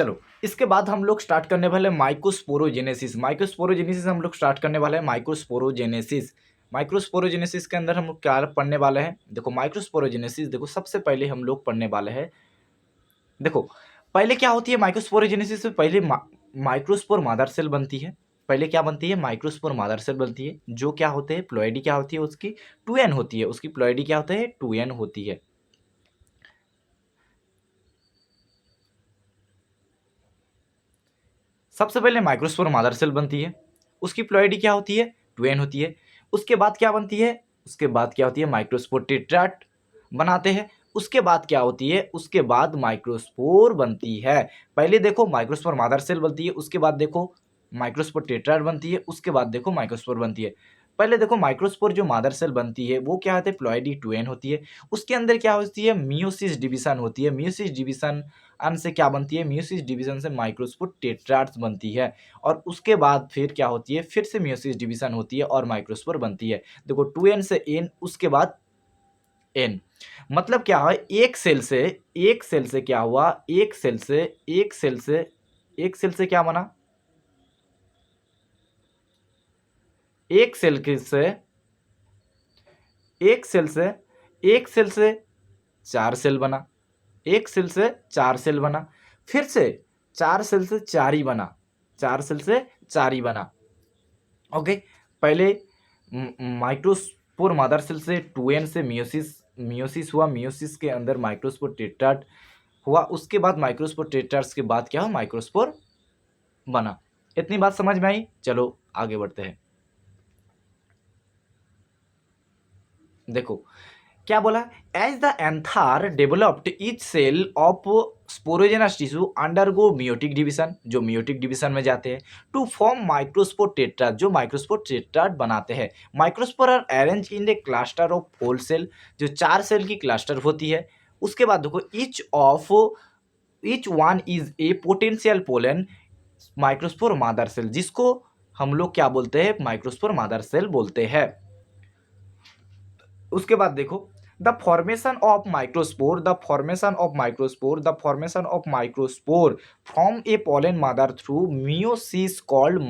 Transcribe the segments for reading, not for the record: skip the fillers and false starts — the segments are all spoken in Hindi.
चलो इसके बाद हम लोग स्टार्ट करने वाले हैं माइक्रोस्पोरोजेनेसिस। माइक्रोस्पोरोजेनेसिस हम लोग स्टार्ट करने वाले हैं माइक्रोस्पोरोजेनेसिस। माइक्रोस्पोरोजेनेसिस के अंदर हम लोग क्या पढ़ने वाले हैं, देखो माइक्रोस्पोरोजेनेसिस, देखो सबसे पहले हम लोग पढ़ने वाले हैं, देखो पहले क्या होती है माइक्रोस्पोरोजेनेसिस से पहले माइक्रोस्पोर मादर सेल बनती है। पहले क्या बनती है, माइक्रोस्पोर मादर सेल बनती है, जो क्या होते हैं, प्लॉइडी क्या होती है उसकी 2n होती है, उसकी प्लॉइडी क्या होता है 2n होती है। सबसे पहले माइक्रोस्पोर मादर सेल बनती है, उसकी प्लॉइडी क्या होती है 2n होती है। उसके बाद क्या बनती है, उसके बाद क्या होती है माइक्रोस्पोर टेट्राट बनाते हैं। उसके बाद क्या होती है, उसके बाद माइक्रोस्पोर बनती है। पहले देखो माइक्रोस्पोर मादर सेल बनती है, उसके बाद देखो माइक्रोस्पोर टेट्राट बनती है, उसके बाद देखो माइक्रोस्पोर बनती है। पहले देखो माइक्रोस्पोर जो मादर सेल बनती है वो क्या होती है, प्लॉइडी 2n होती है। उसके अंदर क्या होती है, मियोसिस डिवीजन होती है। मियोसिस डिवीजन अन से क्या बनती है, मियोसिस डिवीजन से माइक्रोस्पोर टेट्राट्स बनती है। और उसके बाद फिर क्या होती है, फिर से मियोसिस डिवीजन होती है और माइक्रोस्पोर बनती है। देखो 2n से n, उसके बाद n, मतलब क्या है, एक सेल से क्या हुआ, एक सेल से क्या बना, एक सेल से एक सेल से एक सेल से 4 सेल बना, एक सेल से 4 सेल बना, फिर से 4 सेल से 4 ही बना, 4 सेल से 4 ही बना। ओके, पहले माइक्रोस्पोर मदर सेल से 2n से मियोसिस हुआ, मियोसिस के अंदर माइक्रोस्पोर टेट्राट हुआ, उसके बाद माइक्रोस्पोर टेट्राट्स के बाद क्या हुआ, माइक्रोस्पोर बना। इतनी बात समझ में आई, चलो आगे बढ़ते हैं। देखो क्या बोला, as the anther developed each cell of sporogenous tissue undergo meiotic division, जो मियोटिक डिवीजन में जाते हैं, टू फॉर्म माइक्रोस्पोर टेट्राट, जो माइक्रोस्पोर टेट्राट बनाते हैं। Microspore are arrange in a cluster of 4 cell, जो 4 सेल की क्लस्टर होती है। उसके बाद देखो each one is a potential pollen microspore मादर सेल, जिसको हम लोग क्या बोलते हैं, माइक्रोस्पोर मादर सेल बोलते हैं। उसके बाद देखो the formation of microspore from A pollen mother through meiosis called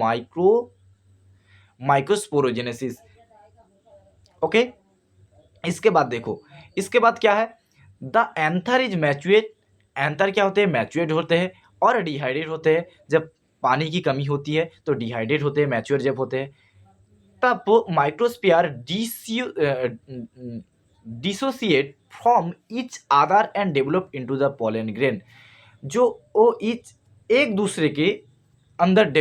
microsporogenesis. Okay, इसके बाद देखो, इसके बाद क्या है, द एंथर इज मैच्योरेट, एंथर क्या होते हैं, मैच्योरेट होते हैं और डिहाइड्रेट होते हैं। जब पानी की कमी होती है तो डिहाइड्रेट होते हैं, मैच्योर जब होते हैं तब microsphere dissociate from each other and develop into the pollen grain, जो वो ईच एक दूसरे के अंदर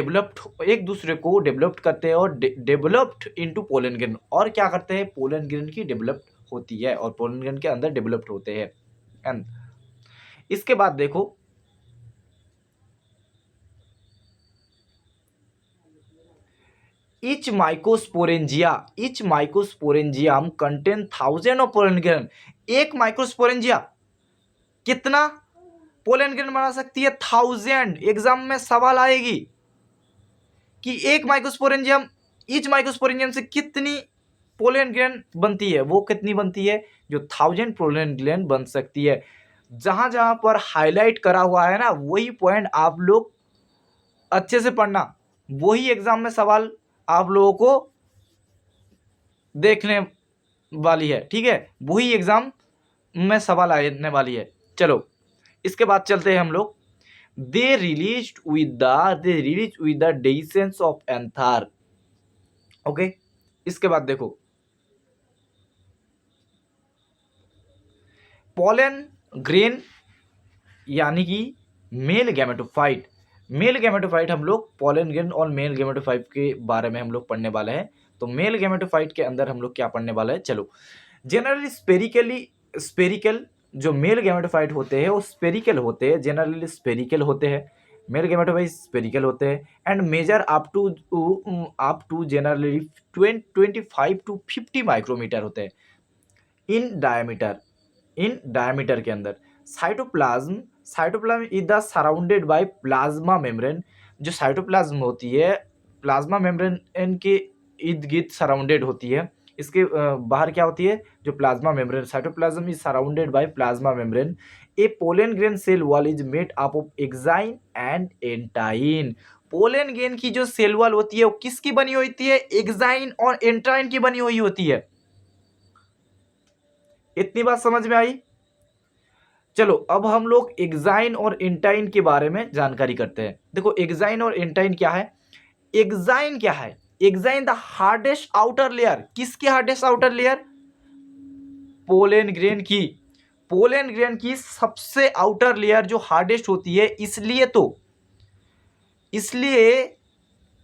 एक दूसरे को डेवलप्ड करते हैं और डेवलप्ड इनटू पोलन ग्रेन, और क्या करते हैं, पोलन ग्रेन की डेवलप्ड होती है और पोलन ग्रेन के अंदर डेवलप्ड होते हैं। एंड इसके बाद देखो each microsporangium contain thousand of pollen grain. एक माइक्रोस्पोरेंजिया कितना पोलन ग्रेन बना सकती है, 1000। एग्जाम में सवाल आएगी कि एक माइक्रोस्पोरेंजियम, ईच माइक्रोस्पोरेंजियम से कितनी पोलन ग्रेन बनती है, वो कितनी बनती है, जो 1000 पोलन ग्रेन बन सकती है। जहां जहां पर हाईलाइट करा हुआ है ना, वही पॉइंट आप लोग अच्छे से पढ़ना, वही एग्जाम में सवाल आप लोगों को देखने वाली है, ठीक है, वही एग्जाम में सवाल आने वाली है। चलो इसके बाद चलते हैं हम लोग, they release with the dehiscence of anther. Okay, इसके बाद देखो पोलन ग्रेन यानी कि मेल गैमेटोफाइट, हम लोग पोलन ग्रेन और मेल गैमेटोफाइट के बारे में हम लोग पढ़ने वाले हैं। तो मेल गैमेटोफाइट के अंदर हम लोग क्या पढ़ने वाले हैं, चलो जनरली स्पेरिकल जो मेल गैमेटोफाइट होते हैं वो स्पेरिकल होते हैं, जनरली स्पेरिकल होते हैं, मेल गैमेटोफाइट स्पेरिकल होते हैं and measure up to generally 25 to 50 micrometer होते हैं इन डायमीटर के अंदर। Cytoplasm is the surrounded by plasma membrane, जो साइटोप्लाज्म होती है प्लाज्मा मेम्ब्रेन के इर्द गिर्द सराउंडेड होती है। इसके बाहर क्या होती है, जो plasma membrane, cytoplasm is surrounded by plasma membrane. A pollen grain cell wall is made up of exine and intine. Pollen grain की जो सेल वॉल होती है वो किसकी बनी हुई होती है, एक्साइन और एंटाइन की बनी हुई होती है। इतनी बात समझ में आई। चलो अब हम लोग एक्साइन और एंटाइन के बारे में जानकारी करते हैं। देखो एक्साइन और एंटाइन क्या है। एक्साइन क्या है, exine the hardest outer layer, किसकी hardest outer layer, pollen grain की। पोलन ग्रेन की सबसे आउटर लेयर जो हार्डेस्ट होती है, इसलिए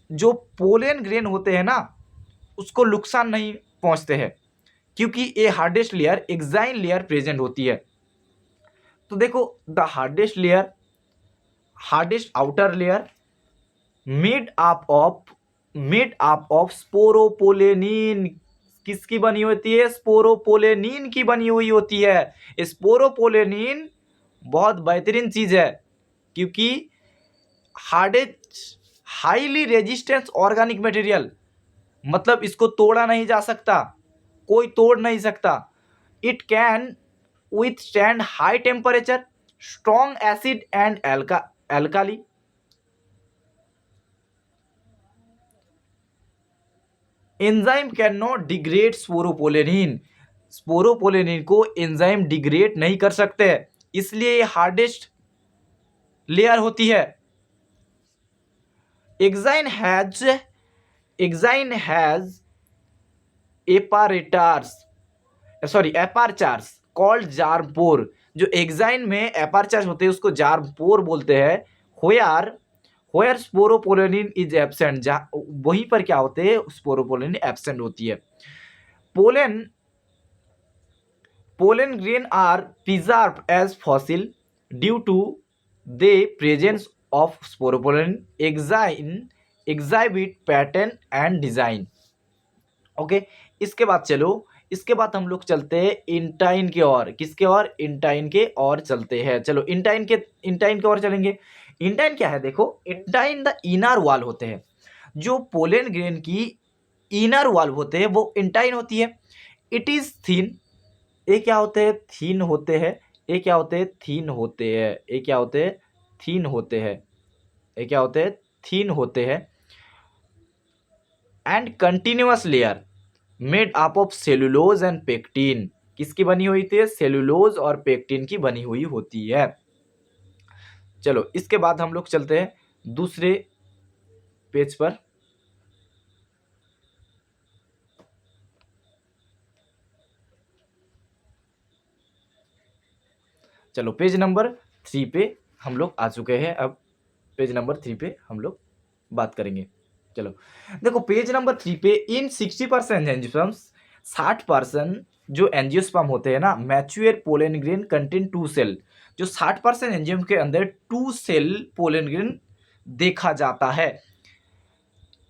जो पोलन ग्रेन होते हैं ना उसको नुकसान नहीं पहुंचते हैं, क्योंकि ये hardest layer exine layer present होती है। तो देखो the hardest outer layer made up of sporopollenin, किसकी बनी होती है, स्पोरोपोलेनिन की बनी हुई होती है। स्पोरोपोलेनिन बहुत बेहतरीन चीज है, क्योंकि hardest highly resistance organic material, मतलब इसको तोड़ा नहीं जा सकता, कोई तोड़ नहीं सकता। It can withstand high temperature, strong acid and alkali। Enzyme can not degrade sporopollenin, sporopollenin को एंजाइम डिग्रेड नहीं कर सकते, इसलिए ये हार्डेस्ट लेयर होती है। Exine has apertures called germ pore. जो एक्साइन में एपार्चार्स होते हैं उसको जार्म-पोर बोलते हैं। होयर स्पोरोपोलेनिन इज एब्सेंट, जहाँ वहीं पर क्या होते हैं, स्पोरोपोलेनिन एब्सेंट होती है। Pollen grain are preserved as fossil due to the presence of sporopollenin. Exhibit pattern and design. Okay, इसके बाद हम लोग चलते हैं इंटाइन के ओर। किसके ओर, इंटाइन के ओर चलते हैं। चलो इंटाइन के ओर चलेंगे। इंटाइन क्या है, देखो इंटाइन द इनर वॉल होते हैं, जो पोलन ग्रेन की इनर वॉल होते हैं वो इंटाइन होती है। इट इज थिन, ये क्या होते हैं, थीन होते हैं। ये क्या होते हैं, थीन होते हैं। ये क्या होते हैं, थीन होते हैं। ये क्या होते हैं, थीन होते हैं। And continuous layer made up of cellulose and pectin, किसकी बनी हुई थी, सेलुलोज और पेक्टिन की बनी हुई होती है। चलो इसके बाद हम लोग चलते हैं दूसरे पेज पर। चलो पेज नंबर 3 पे हम लोग आ चुके हैं। अब पेज नंबर 3 पे हम लोग बात करेंगे। चलो देखो पेज नंबर 3 पे इन 60% एंजियोस्पर्म्स, 60% जो एंजियोस्पर्म होते हैं ना, mature pollen grain contain 2 cell. जो 60% एंजियोम के अंदर 2 सेल पोलन ग्रेन देखा जाता है।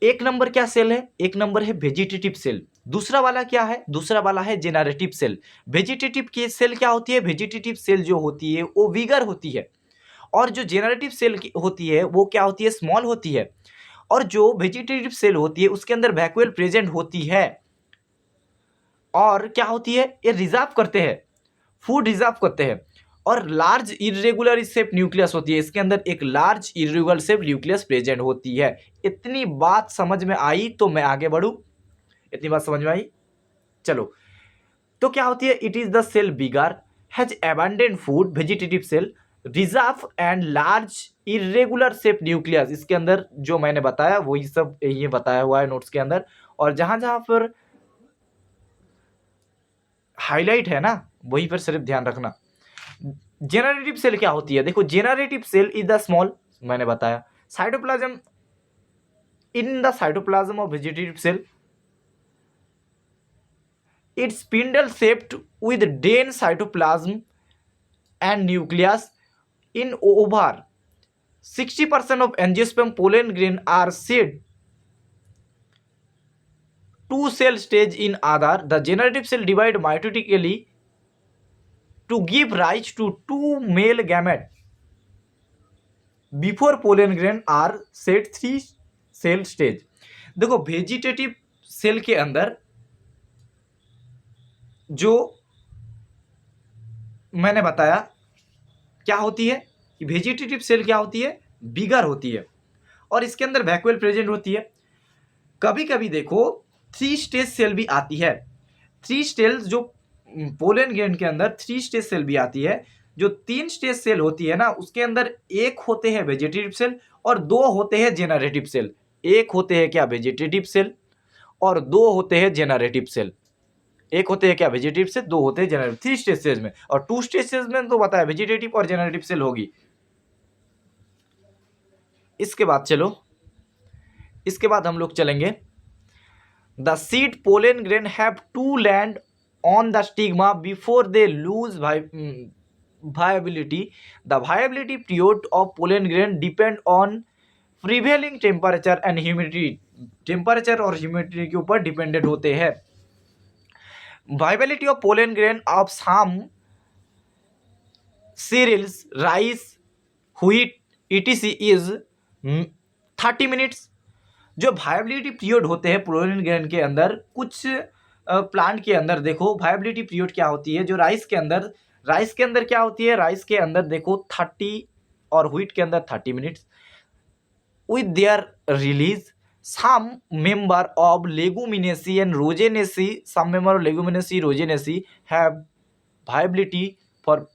एक नंबर क्या सेल है, एक नंबर है वेजिटेटिव सेल। दूसरा वाला क्या है, दूसरा वाला है जेनरेटिव सेल। वेजिटेटिव की सेल क्या होती है, वेजिटेटिव सेल जो होती है वो विगर होती है, और जो जेनरेटिव सेल होती है वो क्या होती है, स्मॉल होती है। और जो वेजिटेटिव सेल होती है उसके अंदर वैक्यूल प्रेजेंट होती है, और क्या होती है, ये रिजर्व करते हैं, फूड रिजर्व करते हैं। और लार्ज इरेगुलर शेप न्यूक्लियस होती है, इसके अंदर एक large irregular shape nucleus present होती है। इतनी बात समझ में आई तो मैं आगे बढ़ूं, इतनी बात समझ में आई। चलो तो क्या होती है, it is the cell bigger has abundant food, vegetative cell reserve and large irregular shape nucleus. इसके अंदर जो मैंने बताया वही सब ये बताया हुआ है नोट्स के अंदर, और जहां जहां पर हाईलाइट है ना वहीं पर सिर्फ ध्यान रखना। जेनरेटिव सेल क्या होती है, देखो generative cell is the small, मैंने बताया cytoplasm, in the cytoplasm of vegetative cell its spindle shaped with dense cytoplasm and nucleus in over 60% of angiosperm pollen grain are shed two cell stage in other. The generative cell divide mitotically to give rise to two male gamete before pollen grain are shed 3 cell stage। देखो वेजिटेटिव सेल के अंदर जो मैंने बताया क्या होती है कि वेजिटेटिव सेल क्या होती है, बिगर होती है और इसके अंदर वैक्यूल प्रेजेंट होती है। कभी कभी देखो 3 स्टेज सेल भी आती है। 3 स्टेज जो पोलन ग्रेन के अंदर 3 स्टेज सेल भी आती है। जो 3 स्टेज सेल होती है ना, उसके अंदर एक होते हैं वेजिटेटिव सेल और 2 होते हैं जेनरेटिव सेल। एक होते हैं क्या, वेजिटेटिव सेल और 2 होते हैं जेनरेटिव सेल। एक होते हैं क्या, वेजिटेटिव सेल, 2 होते हैं जेनरेटिव। 3 स्टेज में और 2 स्टेज में तो बताया वेजिटेटिव और जेनरेटिव सेल होगी। इसके बाद चलो, इसके बाद हम लोग चलेंगे। The seed pollen grain have to land on the stigma before they lose viability. The viability period of pollen grain depend on prevailing temperature and humidity. Temperature और ह्यूमिडिटी के ऊपर डिपेंडेंट होते हैं। viability of pollen grain of some cereals, rice, wheat, etc. is 30 minutes. जो वायबिलिटी पीरियड होते हैं पोलन ग्रेन के अंदर, कुछ प्लांट के अंदर देखो वायबिलिटी पीरियड क्या होती है। जो राइस के अंदर क्या होती है, राइस के अंदर देखो 30 और व्हीट के अंदर 30 minutes. With their release some member of leguminosae and rosaceae, some member of leguminosae rosaceae have viability for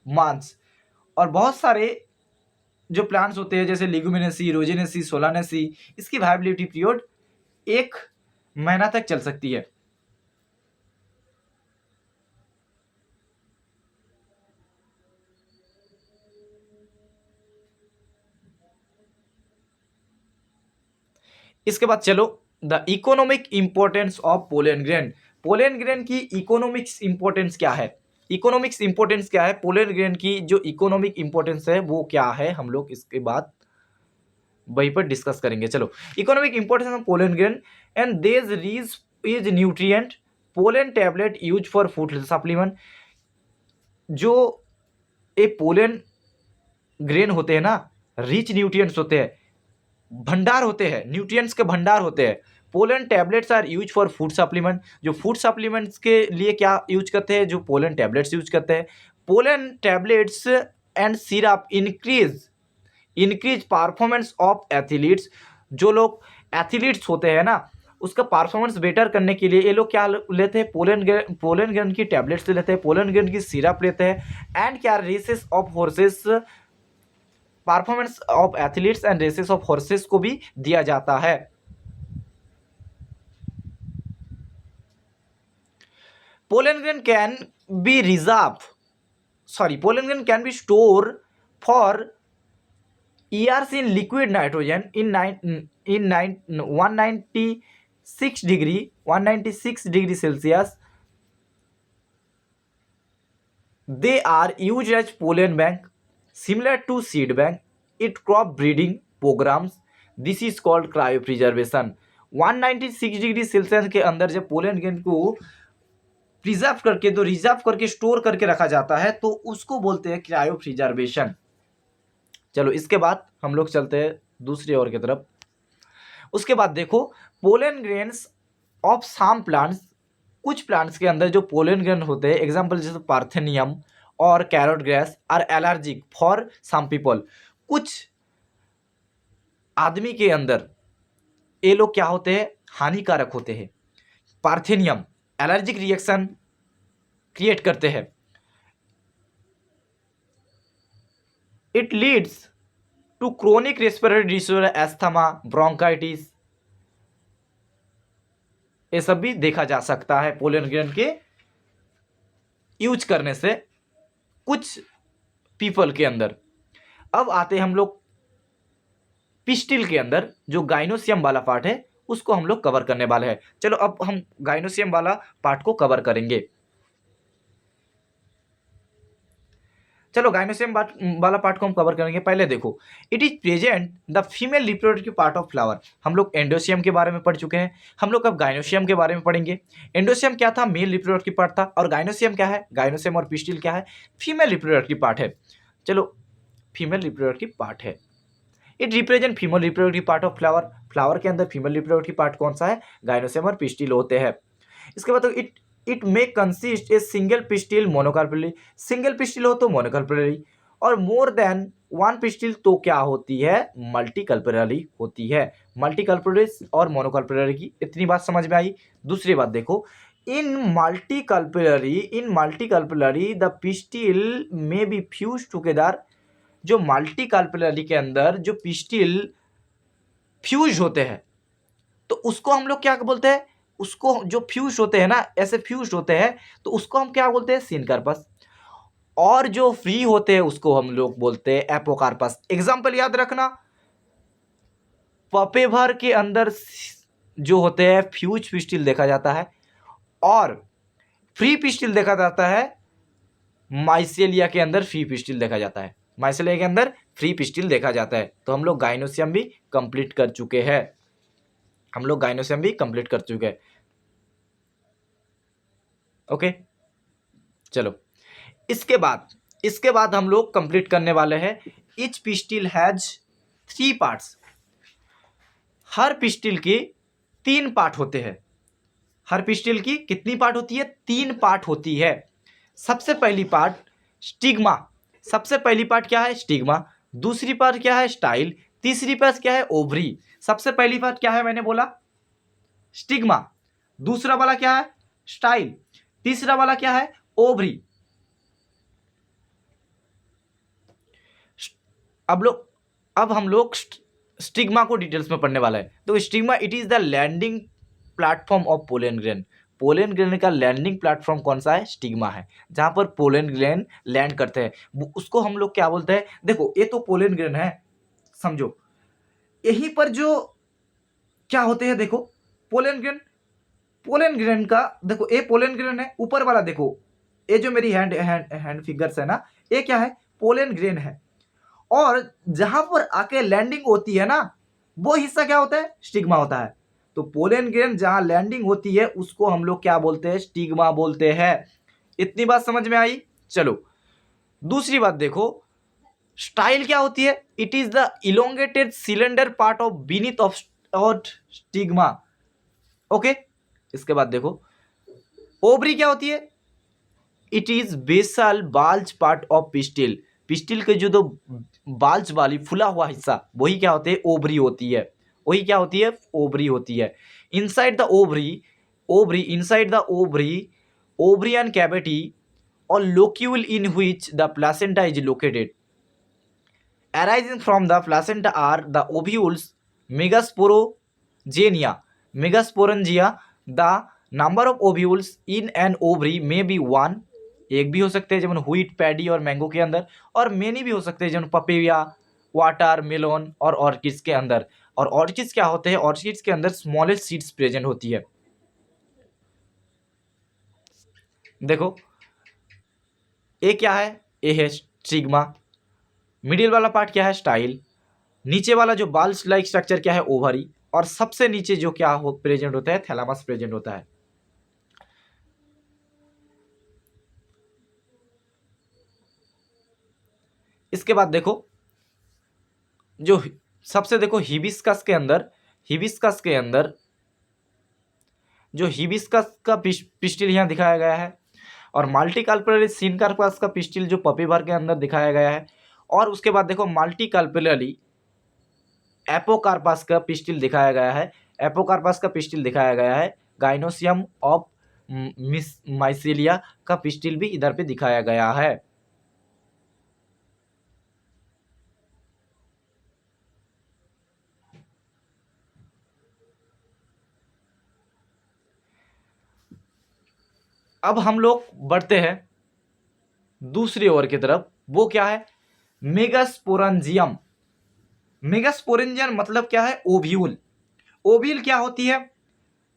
months. और बहुत सारे जो प्लांट्स होते हैं जैसे लेगुमिनेसी, रोजेनेसी, सोलानेसी, इसकी वायबिलिटी पीरियड 1 महीना तक चल सकती है। इसके बाद चलो, the economic importance of pollen grain. Pollen grain की इकोनॉमिक्स इंपॉर्टेंस क्या है, इकोनॉमिक्स इंपॉर्टेंस क्या है, पोलन ग्रेन की जो इकोनॉमिक इंपॉर्टेंस है वो क्या है, हम लोग इसके बाद वहीं पर डिस्कस करेंगे। चलो, economic importance of pollen grain and these rich is nutrient pollen tablet use for food supplement. जो ए पोलन ग्रेन होते हैं ना, रिच न्यूट्रिएंट्स होते हैं, भंडार होते हैं, न्यूट्रिएंट्स के भंडार होते हैं। Pollen tablets are use for food supplement. जो फूड सप्लीमेंट्स के लिए क्या यूज करते हैं, जो पोलन टैबलेट्स यूज करते हैं। Pollen tablets and syrup increase performance of athletes. जो लोग एथलीट्स होते हैं ना, उसका परफॉर्मेंस बेटर करने के लिए ये लोग क्या लेते हैं, पोलन ग्रेन की टैबलेट्स लेते हैं, पोलन ग्रेन की सिरप लेते हैं। एंड क्या, races of horses, performance of athletes and races of horses को भी दिया जाता है। Pollen grain can be pollen grain can be store for years in liquid nitrogen in 196 degree Celsius. They are used as pollen bank similar to seed bank. It crop breeding programs. This is called cryopreservation. 196 degree Celsius के अंदर जब पोलन ग्रेन को प्रिजर्व करके, तो रिजर्व करके, स्टोर करके रखा जाता है, तो उसको बोलते हैं क्रायोप्रिजर्वेशन। चलो, इसके बाद हम लोग चलते हैं दूसरी ओर की तरफ। उसके बाद देखो, pollen grains of some plants, कुछ प्लांट्स के अंदर जो पोलन ग्रेन होते हैं, एग्जांपल जैसे पार्थेनियम और carrot grass, are allergic for some people. कुछ आदमी के अंदर ये लोग क्या होते हैं, हानिकारक होते हैं। पार्थेनियम एलर्जिक रिएक्शन क्रिएट करते हैं। It leads to chronic respiratory disorder, asthma, bronchitis, ये सब भी देखा जा सकता है पोलन ग्रेन के यूज करने से कुछ पीपल के अंदर। अब आते हैं हम लोग पिस्टिल के अंदर, जो गाइनोसियम वाला पार्ट है उसको हम लोग कवर करने वाले हैं। चलो, अब हम गाइनोसियम वाला पार्ट को कवर करेंगे। चलो, गाइनोसियम वाला पार्ट को हम कवर करेंगे। पहले देखो, it is present the female reproductive part of flower. हम लोग एंडोसियम के बारे में पढ़ चुके हैं, हम लोग अब गाइनोसियम के बारे में पढ़ेंगे। एंडोसियम क्या था, मेल रिप्रोडक्टिव पार्ट था, और गाइनोसियम क्या है, गाइनोसियम और पिस्टिल क्या है, फीमेल रिप्रोडक्टिव पार्ट है। चलो, फीमेल रिप्रोडक्टिव पार्ट है। It represent female reproductive part of flower. Flower के अंदर फीमेल रिप्रोडक्टिव पार्ट कौन सा है, गाइनोसियम और पिस्टिल होते हैं। इसके बाद it it may consist a single pistil monocarpellary, single pistil हो तो मोनोकार्पेलरी, और मोर देन वन पिस्टिल तो क्या होती है, मल्टीकल्पेलरी होती है। मल्टीकल्पेलरी और मोनोकल्पेलरी की इतनी बात समझ में आई। दूसरी बात देखो, इन मल्टीकल्पेलरी द पिस्टिल में बी फ्यूज टुगेदर, जो मल्टीकल्पेलरी के अंदर जो पिस्टिल फ्यूज होते हैं तो उसको हम लोग क्या बोलते हैं, उसको जो फ्यूज होते हैं ना, ऐसे फ्यूज होते हैं तो उसको हम क्या बोलते हैं, सिनकार्पस। और जो फ्री होते हैं उसको हम लोग बोलते हैं एपोकार्पस। एग्जाम्पल याद रखना, पपेभर के अंदर जो होते हैं फ्यूज पिस्टिल देखा जाता है और फ्री पिस्टिल देखा जाता है, माइसेलिया के अंदर फ्री पिस्टिल देखा जाता है, माइसेलिया के अंदर फ्री पिस्टिल देखा जाता है। तो हम लोग गाइनोसियम भी कंप्लीट कर चुके हैं, हम लोग गाइनोसियम भी कंप्लीट कर चुके हैं। ओके चलो, इसके बाद हम लोग कंप्लीट करने वाले हैं each pistil has 3 parts. Her pistil के 3 पार्ट होते हैं। हर पिस्टिल की कितनी पार्ट होती है, 3 पार्ट होती है। सबसे पहली पार्ट स्टिग्मा, सबसे पहली पार्ट क्या है, स्टिग्मा। दूसरी पार्ट क्या है, स्टाइल। तीसरी पार्ट क्या है, ओवरी। सबसे पहली पार्ट क्या है, मैंने बोला स्टिग्मा। दूसरा वाला क्या है, स्टाइल। तीसरा वाला क्या है, ओवरी। अब हम लोग स्टिग्मा को डिटेल्स में पढ़ने वाला है। तो stigma it is the landing platform of pollen grain. Pollen grain का लैंडिंग प्लेटफॉर्म कौन सा है, स्टिग्मा है, जहां पर पोलन ग्रेन लैंड करते हैं उसको हम लोग क्या बोलते हैं। देखो ये तो पोलन ग्रेन है, समझो यहीं पर जो क्या होते हैं, देखो पोलन ग्रेन का देखो, ये पोलन ग्रेन है। ऊपर वाला देखो, ये जो मेरी हैंड फिगर्स है ना, ये क्या है, पोलन ग्रेन है। और जहां पर आके लैंडिंग होती है ना, वो हिस्सा क्या होता है, स्टिग्मा होता है। तो पोलन ग्रेन जहां लैंडिंग होती है उसको हम लोग क्या बोलते हैं, स्टिग्मा बोलते हैं। इतनी बात समझ में आई। चलो दूसरी बात देखो, स्टाइल क्या होती है, it is the elongated cylinder part of beneath of stigma. Okay, इसके बाद देखो ओवरी क्या होती है, it is basal bulge part of pistil. Pistil के जो दो बाल्ज वाली फुला हुआ हिस्सा वही क्या होते हैं, ओवरी होती है। वही क्या होती है, ओवरी होती है। Inside the ovary inside the ovarian cavity और locule in which the placenta is located. Arising from the placenta are the ovules, megasporangia. The number of ovules in an ovary may be 1, एक भी हो सकते हैं जब व्हीट, पैडी और मैंगो के अंदर, और मेनी भी हो सकते हैं जब पपेया, वाटर मेलोन और ऑर्किड्स के अंदर। और ऑर्किड्स क्या होते हैं, ऑर्किड्स के अंदर स्मॉलेस्ट सीड्स प्रेजेंट होती है। देखो ये क्या है, ये है स्टिग्मा। मिडिल वाला पार्ट क्या है, स्टाइल। नीचे वाला जो बाल्स लाइक स्ट्रक्चर क्या है, ओवरी। और सबसे नीचे जो क्या हो प्रेजेंट होता है, थैलामस प्रेजेंट होता है। इसके बाद देखो जो सबसे देखो हिबिस्कस के अंदर जो हिबिस्कस का पिस्टिल यहाँ दिखाया गया है, और मल्टीकल्पेलरी सिनकार्पस का पिस्टिल जो पपीवर के अंदर दिखाया गया है। और उसके बाद देखो मल्टीकल्पेलरी एपोकार्पस का पिस्टिल दिखाया गया है, एपोकार्पस का पिस्टिल दिखाया गया है। गाइनोसियम ऑफ माइसेलिया का पिस्टिल भी इधर पे दिखाया गया है। अब हम लोग बढ़ते हैं दूसरी ओर की तरफ, वो क्या है, मेगास्पोरेंजियम। मेगास्पोरेंजियम मतलब क्या है, ओव्यूल। ओव्यूल क्या होती है,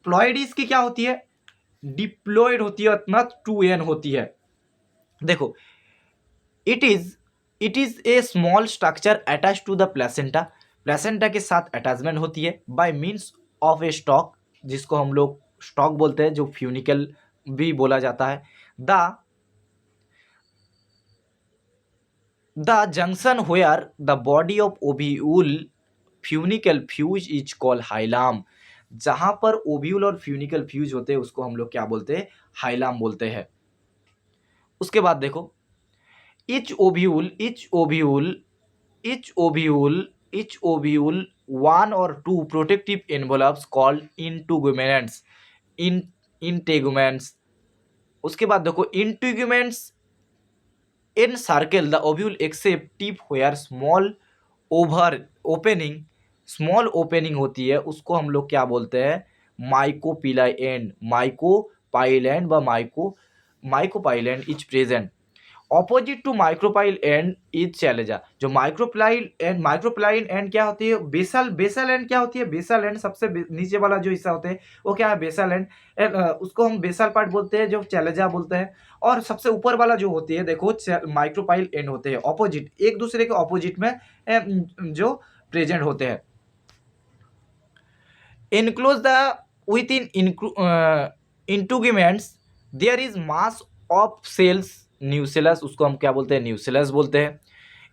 प्लॉइडीज की क्या होती है, डिप्लॉयड होती है, अथवा 2n होती है। देखो it is a small structure attach to the placenta. Placenta के साथ अटैचमेंट होती है by means of a stalk, जिसको हम लोग स्टॉक बोलते हैं, जो फ्यूनिकल भी बोला जाता है। The junction where the body of ovule funicle fuse is called hilum. जहां पर ओव्यूल और फ्यूनिकल फ्यूज होते हैं उसको हम लोग क्या बोलते हैं, हाइलम बोलते हैं। उसके बाद देखो, each ovule each ovule one or two protective envelopes called integuments in integuments। उसके बाद देखो, integuments encircle the ovule except tip where over opening small opening होती है उसको हम लोग क्या बोलते हैं, माइकोपिलाई एंड, माइकोपाइल एंड व micropyle end is present. Opposite to micropyle end is chalaza. जो माइक्रोप्लाइन एंड क्या होती है, बेसल एंड क्या होती है, बेसल एंड सबसे नीचे वाला जो हिस्सा होते हैं वो क्या है, बेसल एंड, उसको हम बेसल पार्ट बोलते हैं, जो चैलेजा बोलते हैं। और सबसे ऊपर वाला जो होती है देखो, माइक्रोपाइल एंड होते हैं, ऑपोजिट, एक दूसरे के ऑपोजिट में जो प्रेजेंट होते हैं। enclose the within integuments there is mass of cells nucellus, उसको हम क्या बोलते हैं, न्यूसेलस बोलते हैं।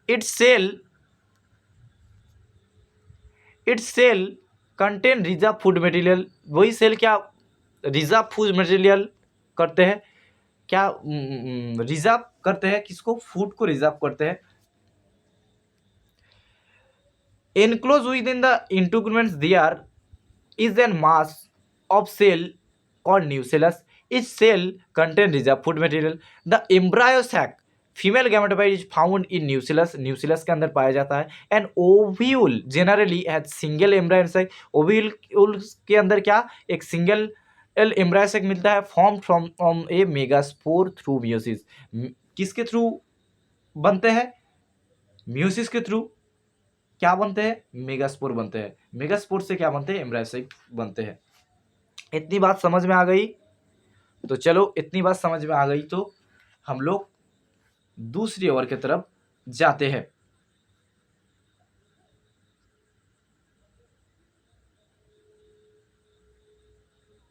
It's cell contain reserve food material, वही सेल क्या रिजर्व फूड मटेरियल करते हैं, क्या रिजर्व करते हैं, किसको, फूड को रिजर्व करते हैं। enclosed within the integument's there is a mass of cell called nucellus. Each cell contains reserve food material. The embryo sac female gametophyte is found in nucellus, nucellus के अंदर पाया जाता है। And ovule generally has single embryo sac, ovule के अंदर क्या, एक सिंगल एम्ब्रायो सैक मिलता है, form from a megaspore through meiosis. किसके थ्रू बनते हैं, मियोसिस के थ्रू क्या बनते हैं, मेगास्पोर बनते हैं। मेगास्पोर से क्या बनते हैं, एम्ब्रायो सैक बनते हैं। इतनी बात समझ में आ गई, तो चलो इतनी बात समझ में आ गई तो हम लोग दूसरी ओवर की तरफ जाते हैं।